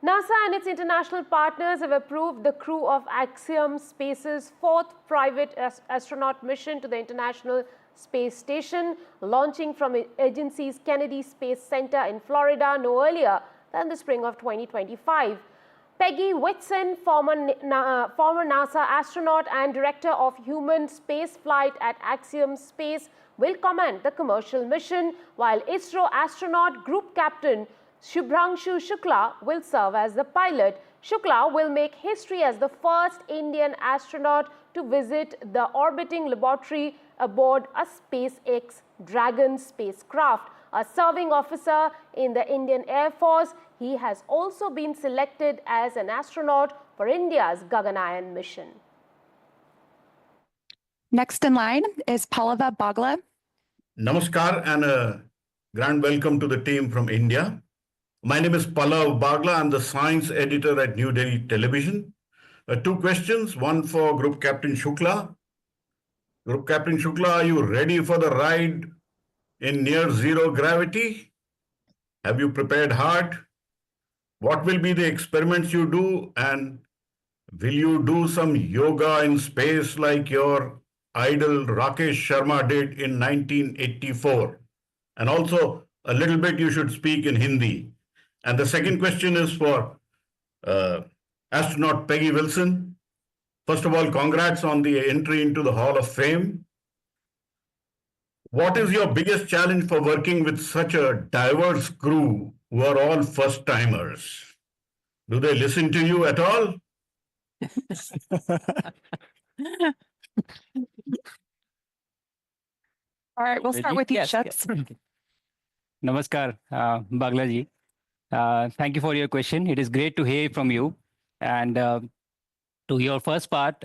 NASA and its international partners have approved the crew of Axiom Space's fourth private astronaut mission to the International Space Station, launching from the agency's Kennedy Space Center in Florida no earlier than the spring of 2025. Peggy Whitson, former NASA astronaut and director of human spaceflight at Axiom Space, will command the commercial mission, while ISRO astronaut Group Captain Shubhanshu Shukla will serve as the pilot. Shukla will make history as the first Indian astronaut to visit the orbiting laboratory aboard a SpaceX Dragon spacecraft. A serving officer in the Indian Air Force, he has also been selected as an astronaut for India's Gaganayan mission. Next in line is Pallava Bagla. Namaskar and a grand welcome to the team from India. My name is Pallava Bagla. I'm the science editor at New Delhi Television. Two questions, one for Group Captain Shukla. Group Captain Shukla, are you ready for the ride in near zero gravity? Have you prepared hard? What will be the experiments you do, and will you do some yoga in space like your idol Rakesh Sharma did in 1984? And also, a little bit you should speak in Hindi. And the second question is for astronaut Peggy Wilson. First of all, congrats on the entry into the Hall of Fame. What is your biggest challenge for working with such a diverse crew who are all first-timers? Do they listen to you at all? All right, we'll start with you, Shubs. Namaskar, Bagla ji. Thank you for your question. It is great to hear from you. And to your first part,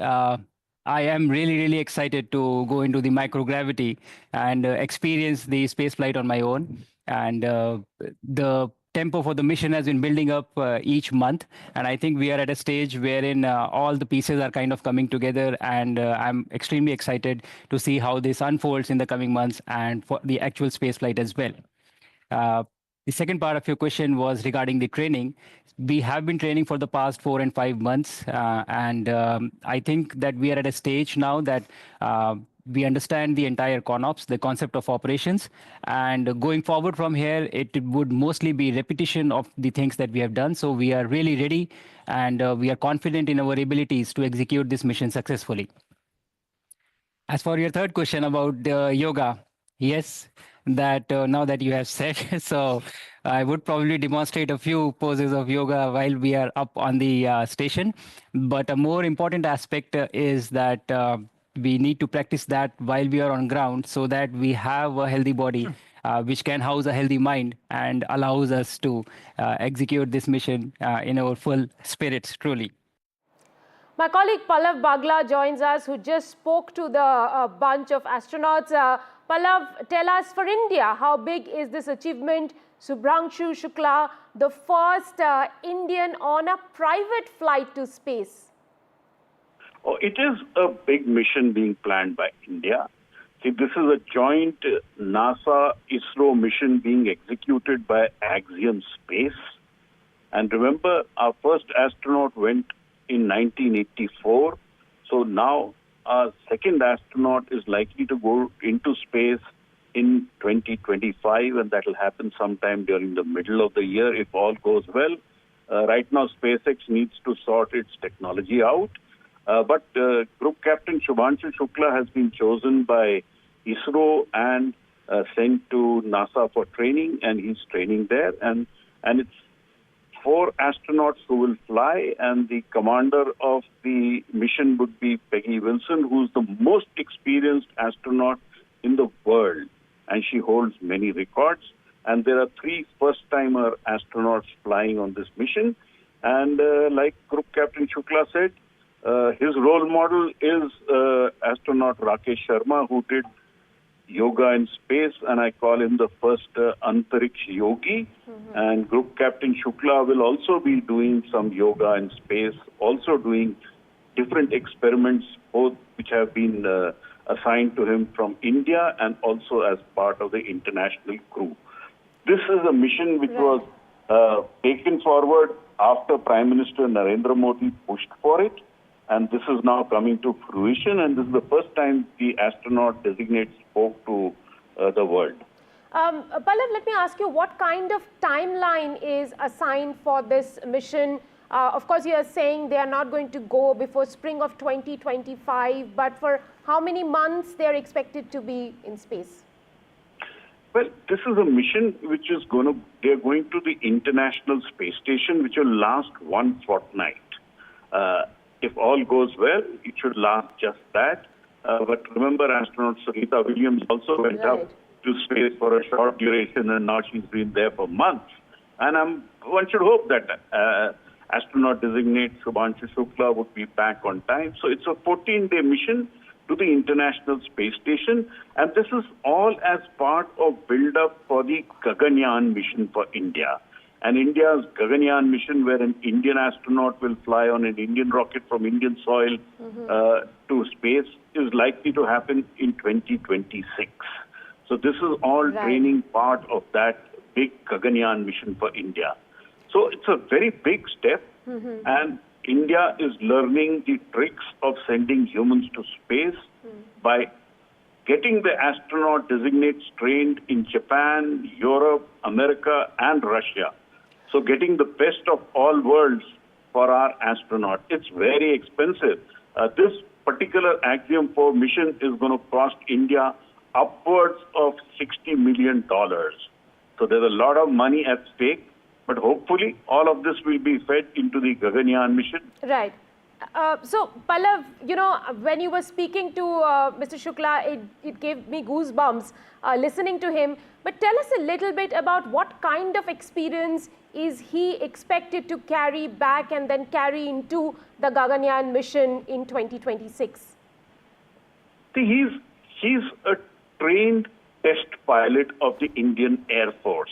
I am really excited to go into the microgravity and experience the space flight on my own. And the tempo for the mission has been building up each month. And I think we are at a stage wherein all the pieces are kind of coming together. And I'm extremely excited to see how this unfolds in the coming months and for the actual space flight as well. The second part of your question was regarding the training. We have been training for the past 4 and 5 months. I think that we are at a stage now that we understand the entire ConOps, the concept of operations. And going forward from here, it would mostly be repetition of the things that we have done. So we are really ready and we are confident in our abilities to execute this mission successfully. As for your third question about yoga, yes, that now that you have said, so I would probably demonstrate a few poses of yoga while we are up on the station. But a more important aspect is that we need to practice that while we are on ground so that we have a healthy body which can house a healthy mind and allows us to execute this mission in our full spirits, truly. My colleague Pallava Bagla joins us, who just spoke to the bunch of astronauts. Pallava, tell us, for India, how big is this achievement? Shubhanshu Shukla, the first Indian on a private flight to space. Oh, it is a big mission being planned by India. See, this is a joint NASA-ISRO mission being executed by Axiom Space. And remember, our first astronaut went in 1984. So now our second astronaut is likely to go into space in 2025, and that will happen sometime during the middle of the year if all goes well. Right now, SpaceX needs to sort its technology out. But Group Captain Shubhanshu Shukla has been chosen by ISRO and sent to NASA for training, and he's training there. And it's 4 astronauts who will fly, and the commander of the mission would be Peggy Wilson, who's the most experienced astronaut in the world, and she holds many records. And there are 3 first-timer astronauts flying on this mission. And like Group Captain Shukla said, his role model is astronaut Rakesh Sharma, who did yoga in space, and I call him the first Antariksh yogi. And Group Captain Shukla will also be doing some yoga in space, also doing different experiments, both which have been assigned to him from India and also as part of the international crew. This is a mission which was taken forward after Prime Minister Narendra Modi pushed for it, and this is now coming to fruition, and this is the first time the astronaut designate spoke to the world. Pallav, let me ask you, what kind of timeline is assigned for this mission? Of course, you are saying they are not going to go before spring of 2025, but for how many months they are expected to be in space? Well, this is a mission which is they're going to the International Space Station, which will last one fortnight. If all goes well, it should last just that. But remember, astronaut Sarita Williams also went up to space for a short duration, and now she's been there for months. And one should hope that astronaut designate Shubhanshu Shukla would be back on time. So it's a 14-day mission to the International Space Station, and this is all as part of build-up for the Gaganyaan mission for India. And India's Gaganyaan mission, where an Indian astronaut will fly on an Indian rocket from Indian soil to space, is likely to happen in 2026. So this is all training part of that big Gaganyaan mission for India. So it's a very big step, and India is learning the tricks of sending humans to space by getting the astronaut designates trained in Japan, Europe, America, and Russia. So getting the best of all worlds for our astronaut. It's very expensive. This particular Axiom 4 mission is going to cost India upwards of $60 million. So there's a lot of money at stake. But hopefully, all of this will be fed into the Gaganyaan mission. Right. So, Pallav, you know, when you were speaking to Mr. Shukla, it gave me goosebumps listening to him. But tell us a little bit about what kind of experience is he expected to carry back and then carry into the Gaganyaan mission in 2026? See, he's a trained test pilot of the Indian Air Force.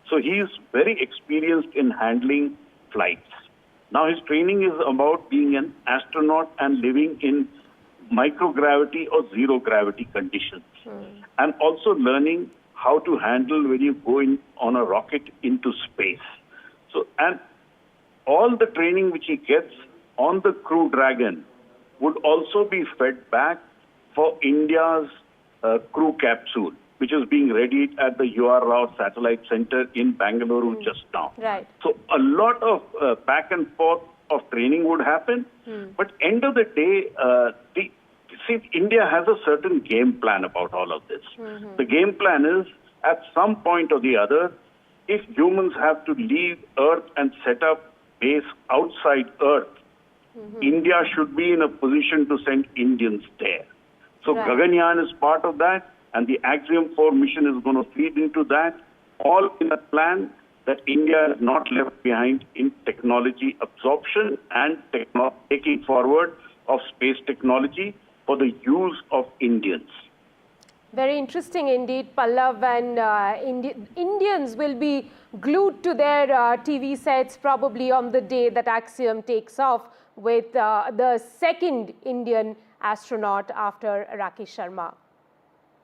So he is very experienced in handling flights. Now his training is about being an astronaut and living in microgravity or zero gravity conditions. And also learning how to handle when you go in on a rocket into space. So, and all the training which he gets on the Crew Dragon would also be fed back for India's Crew Capsule, which is being readied at the UR Rao Satellite Center in Bangalore just now. Right. So a lot of back and forth of training would happen. But end of the day, India has a certain game plan about all of this. The game plan is, at some point or the other, if humans have to leave Earth and set up base outside Earth, India should be in a position to send Indians there. So Gaganyaan is part of that. And the Axiom 4 mission is going to feed into that, all in a plan that India is not left behind in technology absorption and taking forward of space technology for the use of Indians. Very interesting indeed, Pallav, and Indians will be glued to their TV sets probably on the day that Axiom takes off with the second Indian astronaut after Rakesh Sharma.